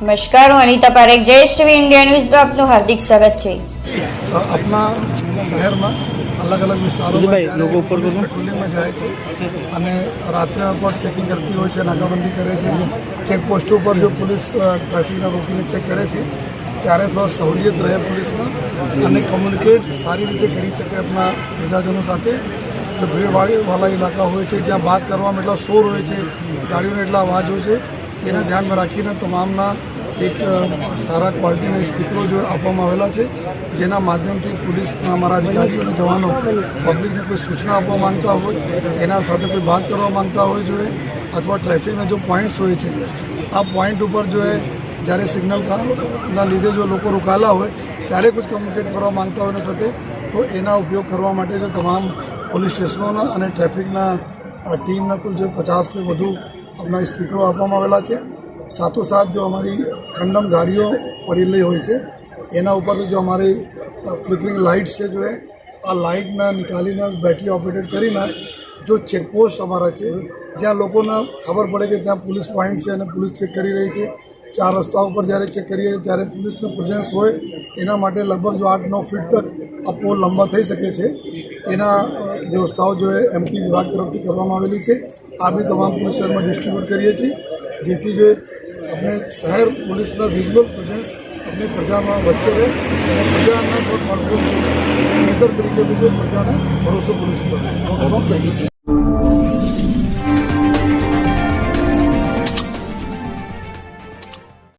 नमस्कार, हूँ Anita Parekh, Jayesh TV India news में आपનું हार्दिक स्वागत है। अपना शहर में अलग अलग विस्तारों में पेट्रोलिंग में जाए અને રાત્રે પર ચેકિંગ કરતી હોય છે, નાકાબંધી કરે છે, ચેકપોસ્ટો પર જો પોલીસ ટ્રાફિકને રોકીને ચેક કરે છે ત્યારે થોડા સહુલિયત રહે પુલિસમાં અને કમ્યુનિકેટ સારી રીતે કરી શકે આપણા પ્રજાજનો સાથે। જો ભીડવાળા ઇલાકા હોય છે જ્યાં વાત કરવામાં એટલા શોર હોય છે, ગાડીઓનો એટલા અવાજ હોય છે, એને ધ્યાનમાં રાખીને તમામના એક સારા ક્વોલિટીના સ્પીકરો જો આપવામાં આવેલા છે, જેના માધ્યમથી પોલીસના અમારા અધિકારીઓ અને જવાનો પબ્લિકને કોઈ સૂચના આપવા માંગતા હોય, એના સાથે કોઈ વાત કરવા માંગતા હોય જોઈએ, અથવા ટ્રાફિકના જો પોઈન્ટ્સ હોય છે આ પોઈન્ટ ઉપર જો જ્યારે સિગ્નલના લીધે જો લોકો રોકાયેલા હોય ત્યારે कुछ કમ્યુનિકેટ કરવા માંગતા હોય એના સાથે, તો એના ઉપયોગ કરવા માટે જો તમામ પોલીસ સ્ટેશનોના અને ટ્રાફિકના ટીમના કુલ જો 50થી વધુ अपना स्पीकरो આપવામાં આવેલા છે। સાથોસાથ જો અમારી ખંડમ ગાડીઓ પડેલી હોય છે એના ઉપર જો અમારી ફ્લિકરિંગ લાઇટ્સ છે, જો આ લાઇટના નિકાલીને બેટરી ઓપરેટેડ કરીને જો ચેકપોસ્ટ અમારા છે જ્યાં લોકોને ખબર પડે કે ત્યાં પોલીસ પોઈન્ટ છે અને પોલીસ ચેક કરી રહી છે, 4 રસ્તા ઉપર જ્યારે ચેક કરીએ ત્યારે પોલીસનો પ્રેઝન્સ હોય એના માટે લગભગ જો 8-9 ફીટ તક આ પોલ લંબા થઈ શકે છે, એના વ્યવસ્થાઓ જો એમટી વિભાગ તરફથી કરવામાં આવેલી છે। આ બી તમામ પોલીસ શહેરમાં ડિસ્ટ્રીબ્યુટ કરીએ છીએ જેથી જો अपने शहर पुलिस का विजुअल प्रेजेंस अपने प्रजा में बच्चे रहे और प्रजा में बहुत महत्वपूर्ण बेहतर तरीके से जो प्रजा ने भरोसा पुलिस पर।